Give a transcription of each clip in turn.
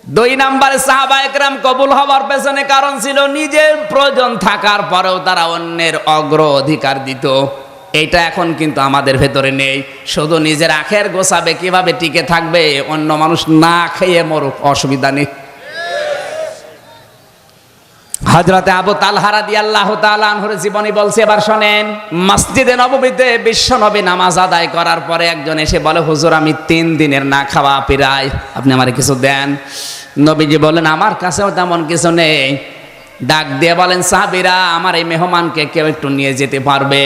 দুই নম্বরে সাহাবায়ে কেরাম কবুল হওয়ার পেছনে কারণ ছিল নিজের প্রয়োজন থাকার পরেও তারা অন্যের অগ্র অধিকার দিত। এইটা এখন কিন্তু আমাদের ভেতরে নেই। শুধু নিজের আখের গোছাবে, কিভাবে টিকে থাকবে, অন্য মানুষ না খেয়ে মরুক, অসুবিধা নেই। হযরতে আবু তালহা রাদিয়াল্লাহু তাআলা আনহুর জীবনী বলছে, এবার শোনেন। মসজিদে নববীতে বিশ্বনবী নামাজ আদায় করার পরে একজন এসে বলে, হুজুর আমি 3 দিনের না খাওয়া পিরাই, আপনি আমারে কিছু দেন। নবীজি বলেন, আমার কাছেও তেমন কিছু নেই। ডাক দিয়ে বলেন, সাহাবীরা আমার এই মেহমানকে কেউ একটু নিয়ে যেতে পারবে?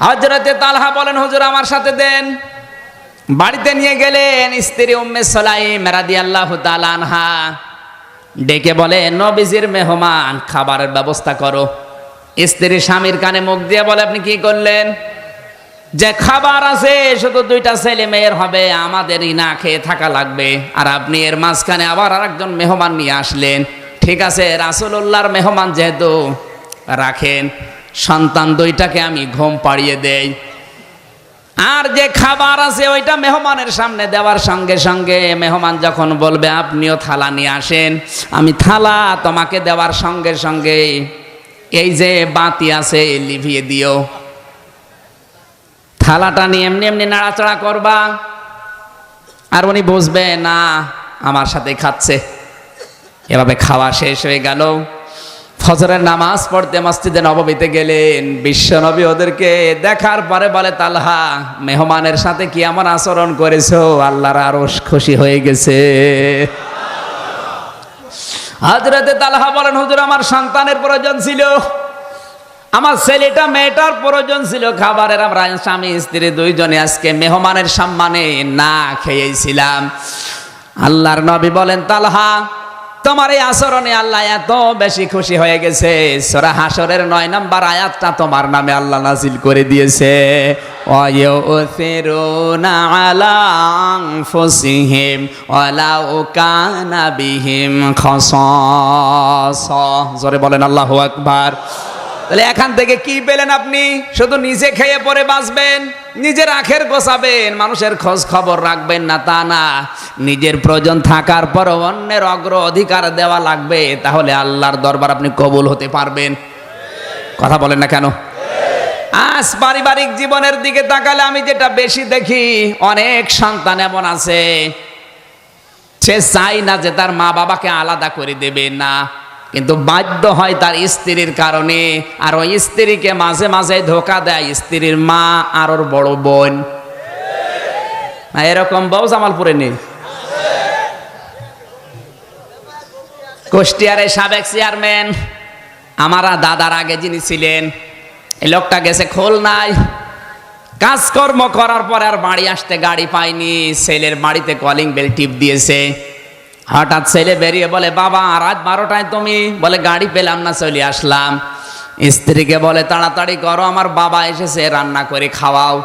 হযরতে তালহা বলেন, হুজুর আমার সাথে দেন। বাড়িতে নিয়ে গেলেন। স্ত্রী উম্মে সুলাইম রাদিয়াল্লাহু তাআলা আনহা ডেকে বলে, নবীজির মেহমান, খাবারের ব্যবস্থা করো। স্ত্রী স্বামীর কানে মুখ দিয়ে বলে, আপনি কি করলেন? যে খাবার আছে শুধু 2টা ছেলে মেয়ের হবে, আমাদেরই না খেয়ে থাকা লাগবে, আর আপনি এর মাঝখানে আবার আরেকজন মেহমান নিয়ে আসলেন। ঠিক আছে, রাসূলুল্লাহর মেহমান যেহেতু, রাখেন। সন্তান 2টাকে আমি ঘুম পাড়িয়ে দেই, আর যে খাবার আছে ওইটা মেহমানের সামনে দেওয়ার সঙ্গে সঙ্গে মেহমান যখন বলবে আপনিও থালা নিয়ে আসেন, আমি থালা তোমাকে দেওয়ার সঙ্গে সঙ্গে এই যে বাতি আছে লিভিয়ে দিও। থালাটা নিয়ে এমনি এমনি নাড়াচাড়া করবা, আর উনি বুঝবে না আমার সাথে খাচ্ছে। এভাবে খাওয়া শেষ হয়ে গেল। ফজরের নামাজ পড়তে মসজিদে নববীতে গেলেন। বিশ্বনবী ওদেরকে দেখার পরে বলে, তালহা মেহমানের সাথে কি এমন আচরণ করেছো, আল্লাহর আরশ খুশি হয়ে গেছে। হযরতে তালহা বলেন, হুজুর আমার সন্তানের প্রয়োজন ছিল, আমার ছেলেটা মেয়েটার প্রয়োজন ছিল খাবারের। আমরা স্বামী স্ত্রী 2 জনে আজকে মেহমানের সম্মানে না খেয়েছিলাম। আল্লাহর নবী বলেন, তালহা তোমার এই আচরণে আল্লাহ এত বেশি খুশি হয়ে গেছে, সূরা হাশরের 9 নম্বর আয়াতটা তোমার নামে আল্লাহ নাযিল করে দিয়েছে। ওয়ায়ুসিরুনা আলা আনফুসিহিম ওয়ালাউ কানা বিহিম খাসাসা। জোরে বলেন আল্লাহু আকবার। তাহলে এখান থেকে কি পেলেন আপনি? শুধু নিজে খেয়ে পরে বাঁচবেন, নিজের আখের গোছাবেন, মানুষের খোঁজ খবর রাখবেন না তা না। নিজের প্রয়োজন থাকার পর অন্যের অগ্র অধিকার দেওয়া লাগবে, তাহলে আল্লাহর দরবার আপনি কবুল হতে পারবেন। কথা বলেন না কেন? আজ পারিবারিক জীবনের দিকে তাকালে আমি যেটা বেশি দেখি, অনেক সন্তান এমন আছে সে চাই না যে তার মা বাবাকে আলাদা করে দেবে, না, কিন্তু বাধ্য হয় তার স্ত্রীর কারণে। আর ওই স্ত্রীকে মাঝে মাঝে ধোকা দেয় স্ত্রীর মা আর ওর বড় বোন। এরকম বউ জামালপুরে নেই? কুষ্টিয়ারে সাবেক চেয়ারম্যান, আমার দাদার আগে যিনি ছিলেন, এই লোকটা গেছে খুলনায় কাজকর্ম করার পর আর বাড়ি আসতে গাড়ি পায়নি। ছেলের বাড়িতে কলিং বেল টিপ দিয়েছে। হঠাৎ ছেলে বেরিয়ে বলে, বাবা রাত 12টায় তুমি? বলে গাড়ি পেলাম না, চলে আসলাম। স্ত্রীকে বলে, তাড়াতাড়ি করো, আমার বাবা এসেছে, রান্না করে খাওয়াও।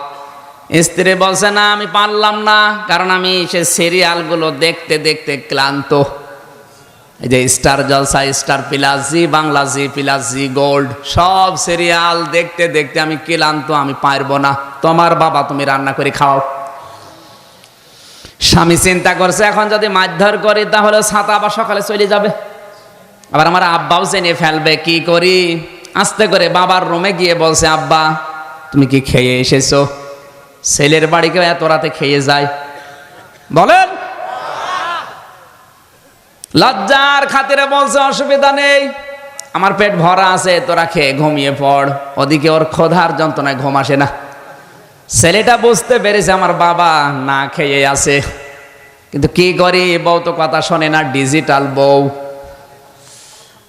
স্ত্রী বলছে, না আমি পারলাম না, কারণ আমি সে সিরিয়ালগুলো দেখতে দেখতে ক্লান্ত। এই যে স্টার জলসা, স্টার প্লাস, জি বাংলা, জি প্লাস, জি গোল্ড, সব সিরিয়াল দেখতে দেখতে আমি ক্লান্ত, আমি পারবো না, তোমার বাবা তুমি রান্না করে খাও। স্বামী চিন্তা করছে, এখন যদি মারধর করি তাহলে ছাতা আবার সকালে চলে যাবে, আবার আমার আব্বাও জেনে ফেলবে, কি করি? আস্তে করে বাবার রুমে গিয়ে বলছে, আব্বা তুমি কি খেয়ে এসেছো? ছেলের বাড়ি কেউ এত রাতে খেয়ে যায়? বলেন। লজ্জার খাতিরে বলছে, অসুবিধা নেই, আমার পেট ভরা আছে, তোরা খেয়ে ঘুমিয়ে পড়। ওদিকে ওর ক্ষুধার যন্ত্রণায় ঘুম আসে না। ছেলেটা বুঝতে পেরেছে আমার বাবা না খেয়ে আছে, কিন্তু কি করি, বউ তো কথা শোনে না, ডিজিটাল বউ।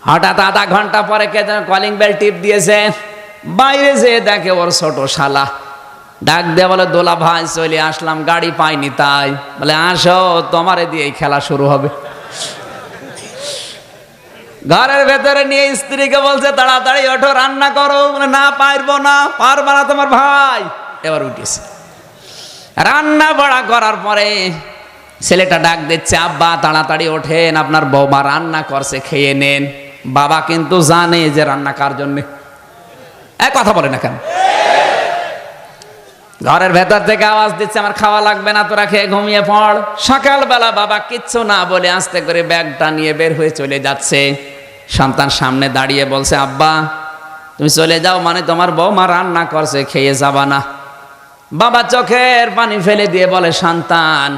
হঠাৎ আধা ঘন্টা পরে কে যেন কলিং বেল টিপ দিয়েছে। বাইরে যেয়ে দেখে ওর ছোট শালা। ডাক দিয়ে বলে, দোলা ভাই চলে আসলাম, গাড়ি পাইনি তাই। বলে, আসো, তোমারে দিয়ে খেলা শুরু হবে। ঘরের ভেতরে নিয়ে স্ত্রীকে বলছে, তাড়াতাড়ি ওঠো, রান্না করো। বলে, না পারবো না। পারবা না তোমার ভাই? এবার উঠেছে। রান্না বাড়া করার পরে ছেলেটা ডাক দিচ্ছে, আব্বা তাড়াতাড়ি ওঠেন, আপনার বৌমা রান্না করছে, খেয়ে নেন। বাবা কিন্তু জানে যে রান্না কার জন্যে। এক কথা বলে না কেন? ঘরের ভেতর থেকে আওয়াজ দিচ্ছে, আমার খাওয়া লাগবে না, তোরা খেয়ে ঘুমিয়ে পড়। সকালবেলা বাবা কিচ্ছু না বলে আস্তে করে ব্যাগটা নিয়ে বের হয়ে চলে যাচ্ছে। সন্তান সামনে দাঁড়িয়ে বলছে, আব্বা তুমি চলে যাও মানে তোমার বৌমা রান্না করছে, খেয়ে যাবা না? বাবা চোখের পানি ফেলে দিয়ে বলে, সন্তান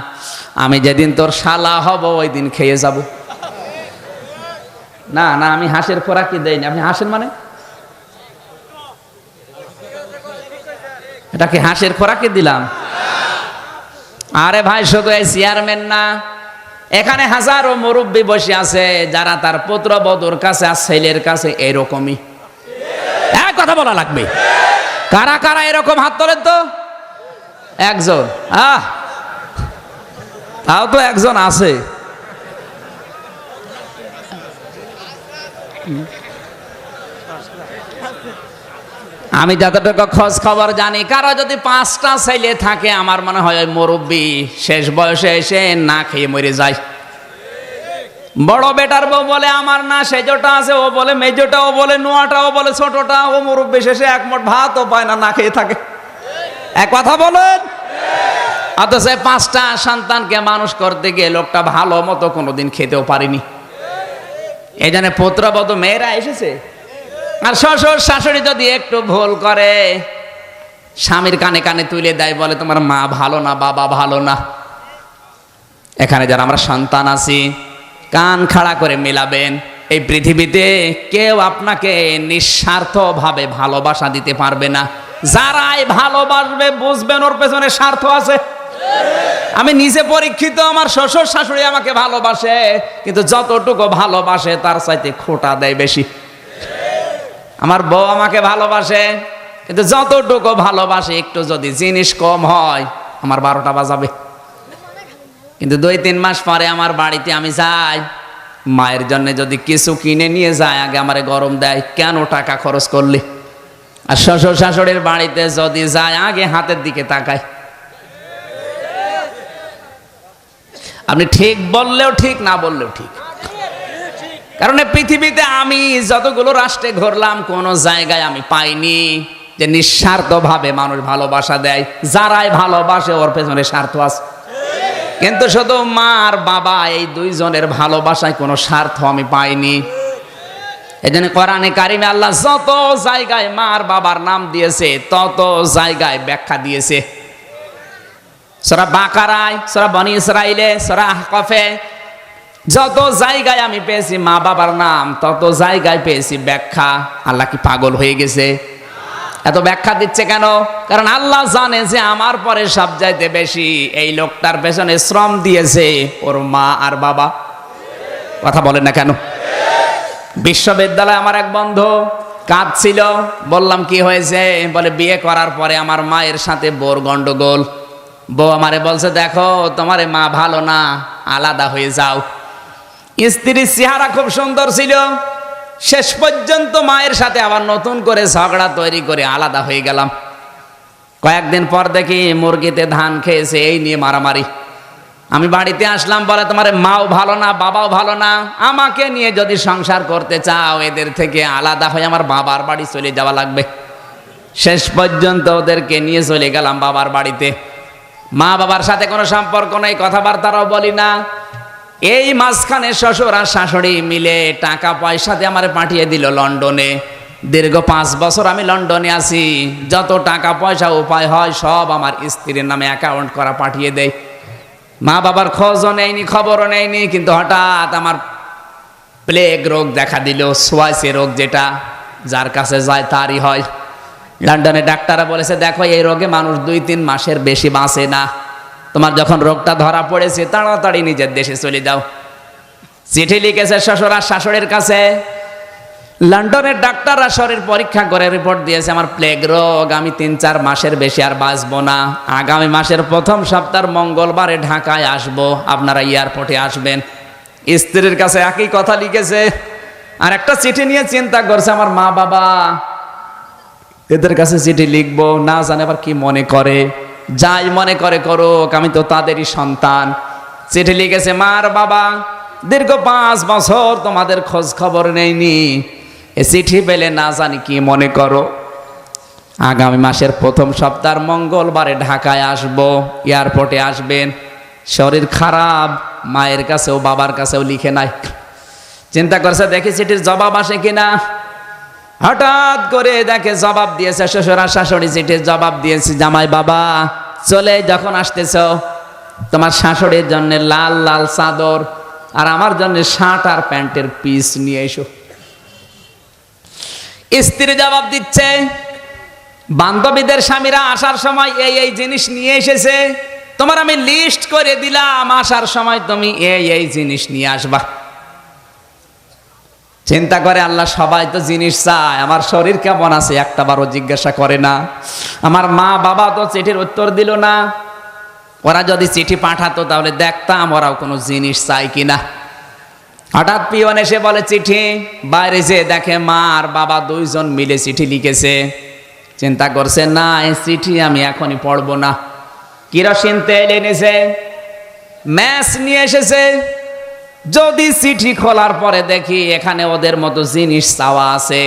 আমি যেদিন তোর শালা হব ওই দিন খেয়ে যাব। না না, আমি হাঁসের খোরাকি দেইনি। আপনি হাসেন মানে? এটা কি হাঁসের খোরাকি দিলাম? আরে ভাই, শুধু এই চেয়ারম্যান না, এখানে হাজারো মুরব্বী বসে আছে যারা তার পুত্রবধূর কাছে আর ছেলের কাছে এরকমই। এক কথা বলা লাগবে, কারা কারা এরকম হাত তোলেন তো? একজন, তাও তো একজন আছে। আমি যতটুকু খোঁজ খবর জানি, কারো যদি 5টা ছেলে থাকে, আমার মনে হয় ওই মুরব্বী শেষ বয়সে এসে না খেয়ে মরে যায়। বড় বেটার বউ বলে আমার না সেজোটা আছে, ও বলে মেজোটা, ও বলে নোয়াটা, ও বলে ছোটটা, ও মুরব্বী শেষে এক মুঠ ভাতও পায় না, না খেয়ে থাকে। এক কথা বলেন। অথচ 5টা সন্তানকে মানুষ করতে গিয়ে লোকটা ভালো মতো কোনোদিন খেতেও পারেনি। এই জন্য পুত্রবধূ মেয়েরা এসেছে। আর শ্বশুর শাশুড়ি যদি একটু ভুল করে, স্বামীর কানে কানে তুলে দেয়, বলে তোমার মা ভালো না, বাবা ভালো না। এখানে যারা আমরা সন্তান আছি, কান খাড়া করে মেলাবেন। এই পৃথিবীতে কেউ আপনাকে নিঃস্বার্থভাবে ভালোবাসা দিতে পারবে না। যারাই ভালোবাসবে বুঝবেন ওর পেছনে স্বার্থ আছে। আমি নিজে পরীক্ষিত, আমার শ্বশুর শাশুড়ি আমাকে ভালোবাসে, কিন্তু যতটুকু ভালোবাসে তার চাইতে খোঁটা দেয় বেশি। আমার বউ আমাকে ভালোবাসে, কিন্তু যতটুকু ভালোবাসে একটু যদি জিনিস কম হয় আমার 12টা বাজাবে। কিন্তু 2-3 মাস পরে আমার বাড়িতে আমি যাই, মায়ের জন্য যদি কিছু কিনে নিয়ে যায়, আগে আমারে গরম দেয়, কেন টাকা খরচ করলি? আর শ্বশুর শাশুড়ির বাড়িতে যদি যায়, আগে হাতের দিকে তাকায়। আপনি ঠিক বললেও ঠিক, না বললেও ঠিক। কারণ পৃথিবীতে আমি যতগুলো রাষ্ট্রে ঘুরলাম, কোন জায়গায় আমি পাইনি যে নিঃস্বার্থভাবে মানুষ ভালোবাসা দেয়। যারাই ভালোবাসে ওর পেছনে স্বার্থ আছে। কিন্তু শুধু মা আর বাবা, এই 2 জনের ভালোবাসায় কোনো স্বার্থ আমি পাইনি। এই জন্য কোরআনে কারিমে আল্লাহ যত জায়গায় মা আর বাবার নাম দিয়েছে, তত জায়গায় ব্যাখ্যা দিয়েছে। সূরা বাকারায়, সূরা বনী ইসরাইলে, সূরা আহকাফে, যত জায়গায় আমি পেয়েছি মা বাবার নাম, তত জায়গায় পেয়েছি ব্যাখ্যা। আল্লাহ কি পাগল হয়ে গেছে? এত ব্যাখ্যা দিচ্ছে কেন? কারণ আল্লাহ জানে যে আমার পরে সব চাইতে বেশি এই লোকটার পেছনে শ্রম দিয়েছে ওর মা আর বাবা। কথা বলেন না কেন? বিশ্ববিদ্যালয়ে আমার এক বন্ধু কাঁদছিল। বললাম কি হয়েছে? বলে বিয়ে করার পরে আমার মায়ের সাথে বোর গন্ডগোল। বউ আমারে বলছে, দেখো তোমার মা ভালো না, আলাদা হয়ে যাও। স্ত্রীর চেহারা খুব সুন্দর ছিল, শেষ পর্যন্ত মায়ের সাথে আবার নতুন করে ঝগড়া তৈরি করে আলাদা হয়ে গেলাম। কয়েকদিন পর দেখি মুরগিতে ধান খেয়েছে, এই নিয়ে মারামারি। আমি বাড়িতে আসলাম, বলে তোমার মাও ভালো না, বাবাও ভালো না, আমাকে নিয়ে যদি সংসার করতে চাও এদের থেকে আলাদা হয়ে আমার বাবার বাড়ি চলে যাওয়া লাগবে। শেষ পর্যন্ত ওদেরকে নিয়ে চলে গেলাম বাবার বাড়িতে। মা বাবার সাথে কোনো সম্পর্ক নেই, কথাবার্তারাও বলি না। এই মাঝখানে শ্বশুর আর শাশুড়ি মিলে টাকা পয়সা দিয়ে আমার পাঠিয়ে দিল লন্ডনে। দীর্ঘ 5 বছর আমি লন্ডনে আছি। যত টাকা পয়সা উপায় হয় সব আমার স্ত্রীর নামে অ্যাকাউন্ট করা পাঠিয়ে দেয়। মা বাবার খোঁজও নেয়নি, খবরও নেয়নি। কিন্তু হঠাৎ আমার প্লেগ রোগ দেখা দিল, সোয়াইসি রোগ, যেটা যার কাছে যায় তারই হয়। লন্ডনে ডাক্তাররা বলেছে, দেখো এই রোগে মানুষ 2-3 মাসের বেশি বাঁচে না। তোমার যখন রোগটা ধরা পড়েছে তাড়াতাড়ি নিজের দেশে চলে যাও। চিঠি লিখেছে শ্বশুর আর শাশুড়ির কাছে। লন্ডনের ডাক্তাররা শরীর পরীক্ষা করে রিপোর্ট দিয়েছে আমার প্লেগ রোগ, আমি 3-4 মাসের বেশি আর বাঁচবো না। আগামী মাসের প্রথম সপ্তাহের মঙ্গলবারে ঢাকায় আসবো, আপনারা এয়ারপোর্টে আসবেন। স্ত্রীর কাছে একই কথা লিখেছে। আর একটা চিঠি নিয়ে চিন্তা করছে আমার মা বাবা, এদের কাছে চিঠি লিখবো, না জানে আবার কি মনে করে। যাই মনে করে করুক, আমি তো তাদেরই সন্তান। চিঠি লিখেছে, মার বাবা দীর্ঘ 5 বছর তোমাদের খোঁজ খবর নেয়নি, এ চিঠি পেলে না জানি কি মনে করো। আগামী মাসের প্রথম সপ্তাহের মঙ্গলবারে ঢাকায় আসব, এয়ারপোর্টে আসবেন। শরীর খারাপ, মায়ের কাছেও বাবার কাছেও লিখে নাই। চিন্তা করছে দেখি চিঠির জবাব আসে কিনা। হঠাৎ করে দেখে জবাব দিয়েছে, শ্বশুর আর শাশুড়ি চিঠির জবাব দিয়েছে, জামাই বাবা চলে যখন আসতেছ তোমার শাশুড়ির জন্য লাল লাল চাদর আর আমার জন্য শার্ট আর প্যান্টের পিস নিয়ে এসো। স্ত্রী জবাব দিচ্ছে, বান্ধবীদের স্বামীরা আসার সময় এই এই জিনিস নিয়ে এসেছে, তোমার আমি লিস্ট করে দিলাম, আসার সময় তুমি এই এই জিনিস নিয়ে আসবা। চিন্তা করে আল্লাহ, সবাই তো জিনিস চায়, আমার শরীর কেমন আছে একটা বারও জিজ্ঞাসা করে না। আমার মা বাবা তো চিঠির উত্তর দিল না, ওরা যদি চিঠি পাঠাতো তাহলে দেখতাম ওরাও কোনো জিনিস চাই কিনা। হঠাৎ পিয়ন এসে বলে চিঠি, বাইরে যে দেখে মা আর বাবা দুইজন মিলে চিঠি লিখেছে। চিন্তা করছে না, এই চিঠি আমি এখনই পড়বো না। কেরোসিন তেল এনেছে, ম্যাচ নিয়ে এসেছে, যদি চিঠি খোলার পরে দেখি এখানে ওদের মতো জিনিস চাওয়া আছে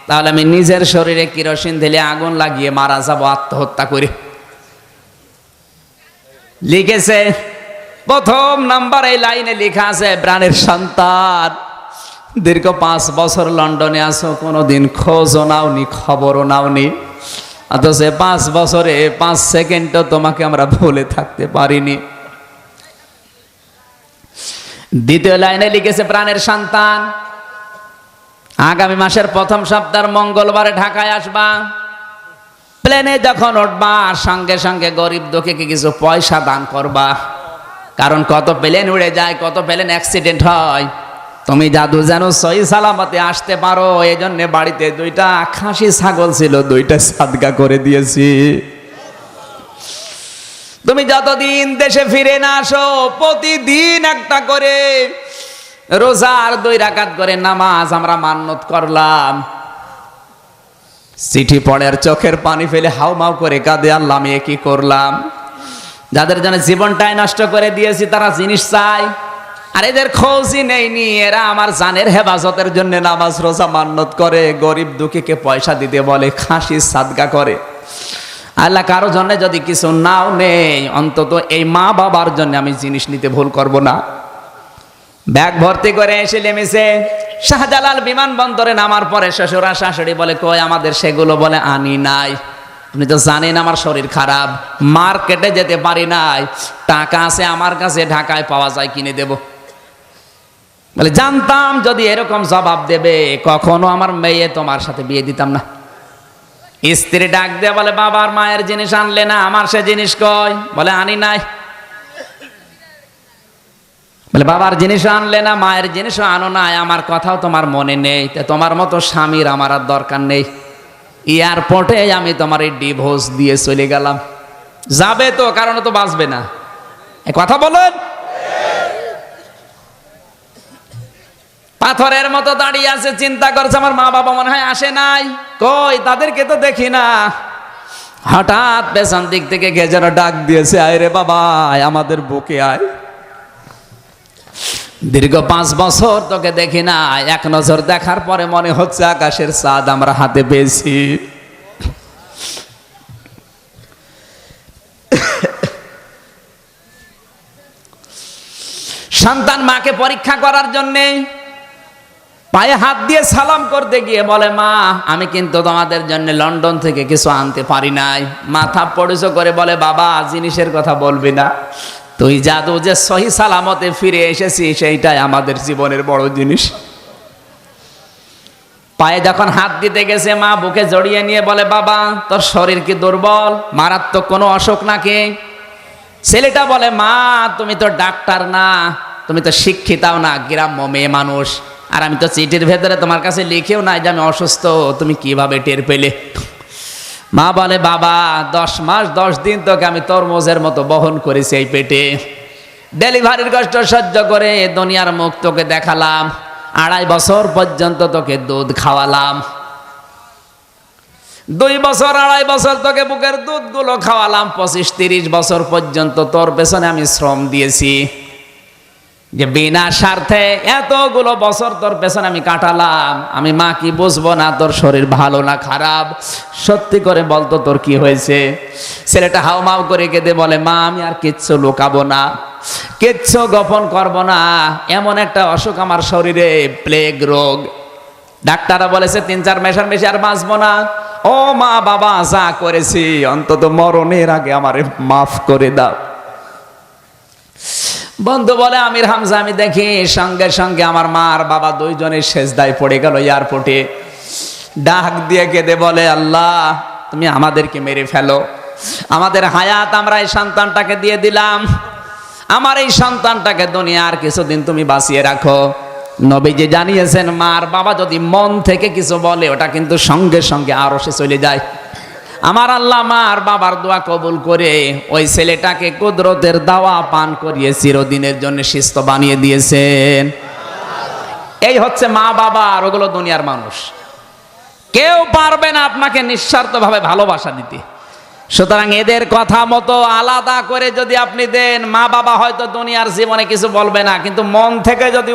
তাহলে আমি নিজের শরীরে কেরোসিন ঢেলে আগুন লাগিয়ে মারা যাব আত্মহত্যা করে। লিখেছে প্রথম নাম্বার এই লাইনে লেখা আছে, প্রাণের সন্তান, দীর্ঘ 5 বছর লন্ডনে আছো, কোনোদিন খোঁজও নাওনি, খবরও নাওনি, অথচ 5 বছরে 5 সেকেন্ডও তোমাকে আমরা ভুলে থাকতে পারিনি। দ্বিতীয় লাইনে লিখেছে, প্রাণের সন্তান, আগামী মাসের প্রথম সপ্তাহের মঙ্গলবারে ঢাকায় আসবা। প্লেনে যখন উঠবা সঙ্গে সঙ্গে গরিব দুঃখীকে কিছু পয়সা দান করবা, কারণ কত প্লেন উড়ে যায়, কত প্লেন অ্যাক্সিডেন্ট হয়। তুমি জাদু যেন সহি সালামতে আসতে পারো, এই জন্য বাড়িতে 2টা খাসি ছাগল ছিল, 2টা সাদগা করে দিয়েছি। তুমি যতদিন দেশে ফিরে না আসো প্রতিদিন একটা করে রোজার 2 রাকাত করে নামাজ আমরা মান্নত করলাম। চিঠি পড়ার চোখের পানি ফেলে হাউমাউ করে কাঁদে, আল্লাহ আমি কি করলাম। যাদের জন্য জীবনটাই নষ্ট করে দিয়েছি তারা জিনিস চায়, আর এদের খোঁজই নেইনি। এরা আমার জানের হেফাজতের জন্য নামাজ রোজা মান্নত করে, গরিব দুঃখীকে পয়সা দিতে বলে, খাসি সাদগা করে। আল্লাহ কারো জন্য যদি কিছু নাও নেই, অন্তত এই মা বাবার জন্য আমি জিনিস নিতে ভুল করব না। ব্যাগ ভর্তি করে এসে নেমেছে শাহজালাল বিমানবন্দরে। নামার পরে শ্বশুর আর শাশুড়ি বলে কই আমাদের সেগুলো, বলে আনি নাই। আপনি তো জানেন আমার শরীর খারাপ, মার্কেটে যেতে পারি নাই, টাকা আছে আমার কাছে, ঢাকায় পাওয়া যায় কিনে দেব। বলে জানতাম যদি এরকম জবাব দেবে কখনো আমার মেয়ে তোমার সাথে বিয়ে দিতাম না। স্ত্রী ডাক দিয়ে বলে বাবার মায়ের জিনিস আনলে না, আমার সে জিনিস কই? বলে আনি নাই। বলে বাবার জিনিসও আনলে না, মায়ের জিনিসও আনো নাই, আমার কথাও তোমার মনে নেই, তোমার মতো স্বামীর আমার আর দরকার নেই। এয়ারপোর্টে আমি তোমার এই ডিভোর্স দিয়ে চলে গেলাম। যাবে তো, কারণ তো বাঁচবে না। কথা বলেন। পাথরের মতো দাঁড়িয়ে আছে, চিন্তা করছে আমার মা বাবা মনে হয় আসে নাই, কই তাদেরকে তো দেখি না। হঠাৎ পেছন দিক থেকে কে যেন ডাক দিয়েছে, আয় রে বাবা আমাদের বুকে আয়। দীর্ঘ 5 বছর তোকে দেখি না, এক নজর দেখার পরে মনে হচ্ছে আকাশের চাঁদ আমরা হাতে পেয়েছি। সন্তান মাকে পরীক্ষা করার জন্যে পায়ে হাত দিয়ে সালাম করতে গিয়ে বলে মা আমি কিন্তু তোমাদের জন্য লন্ডন থেকে কিছু আনতে পারি নাই। মাথা পড়েছো করে বলে বাবা জিনিসের কথা বলবি না, তুই জাদু যে সহি সালামতে ফিরে এসেছিস সেইটাই আমাদের জীবনের বড় জিনিস। পায়ে যখন হাত দিতে গেছে মা বুকে জড়িয়ে নিয়ে বলে বাবা তোর শরীর কি দুর্বল, মারাত্মক কোনো অসুখ নাকি? ছেলেটা বলে মা তুমি তো ডাক্তার না, তুমি তো শিক্ষিতাও না, গ্রাম্য মেয়ে মানুষ, আর আমি তো চিঠির ভেতরে তোমার কাছে লিখেও নাই যে আমি অসুস্থ, তুমি কিভাবে টের পেলে? মা বলে বাবা 10 মাস 10 দিন তোকে আমি তরমুজের মতো বহন করেছি এই পেটে, ডেলিভারির কষ্ট সহ্য করে দুনিয়ার মুখ তোকে দেখালাম, 2.5 বছর পর্যন্ত তোকে দুধ খাওয়ালাম, 2 বছর 2.5 বছর তোকে বুকের দুধগুলো খাওয়ালাম, 25-30 বছর পর্যন্ত তোর পেছনে আমি শ্রম দিয়েছি। যে বিনা স্বার্থে এতগুলো বছর তোর পেছনে আমি কাটালাম, আমি মা কি বুঝবো না তোর শরীর ভালো না খারাপ? সত্যি করে বলতো তোর কি হয়েছে? ছেলেটা হাউমাউ করে কেঁদে বলে, মা আমি আর কিচ্ছু লুকাবো না, কিচ্ছু গোপন করব না, এমন একটা অসুখ আমার শরীরে, প্লেগ রোগ। ডাক্তাররা বলেছে 3-4 মাসের বেশি আর বাঁচবো না। ও মা বাবা, যা করেছি অন্তত মরণের আগে আমারে মাফ করে দাও। বন্ধু বলে, আমির হামজা আমি দেখি সঙ্গে সঙ্গে আমার মা আর বাবা দুইজনের সেজদায় পড়ে গেল এয়ারপোর্টে। ডাক দিয়ে কেঁদে বলে, আল্লাহ তুমি আমাদেরকে মেরে ফেলো, আমাদের হায়াত আমরা এই সন্তানটাকে দিয়ে দিলাম, আমার এই সন্তানটাকে দুনিয়ার কিছুদিন তুমি বাঁচিয়ে রাখো। নবীজি জানিয়েছেন, মা আর বাবা যদি মন থেকে কিছু বলে ওটা কিন্তু সঙ্গে সঙ্গে আরশে চলে যায়। আমার আল্লাহ মা আর বাবার দোয়া কবুল করে ওই ছেলেটাকে কুদরতের দাওয়া পান করিয়ে চিরদিনের জন্য সুস্থ বানিয়ে দিয়েছেন। এই হচ্ছে মা বাবা, আর ওগুলো দুনিয়ার মানুষ। কেউ পারবে না আপনাকে নিঃস্বার্থভাবে ভালোবাসা দিতে। সুতরাং এদের কথা মতো আলাদা করে যদি আপনি দেন, মা বাবা হয়তো দুনিয়ার জীবনে কিছু বলবে না, কিন্তু মন থেকে যদি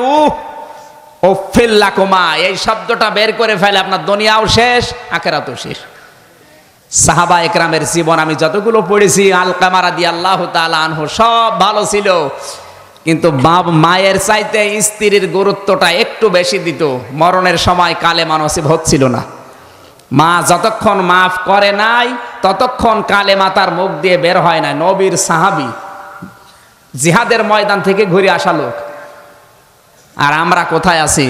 উফিল্লাকুমা এই শব্দটা বের করে ফেলে, আপনার দুনিয়াও শেষ, আখিরাতও শেষ। সাহাবা একরামের জীবন আমি যতগুলো পড়েছি, আলকামা রাদিয়াল্লাহু তাআলা আনহু সব ভালো ছিল, কিন্তু মায়ের চাইতে স্ত্রীর গুরুত্বটা একটু বেশি দিত। মরণের সময় কালেমা নসিব হচ্ছিল না। মা যতক্ষণ মাফ করে নাই ততক্ষণ কালেমা তার মুখ দিয়ে বের হয় না। নবীর সাহাবী, জিহাদের ময়দান থেকে ঘুরে আসা লোক, আর আমরা কোথায় আছি?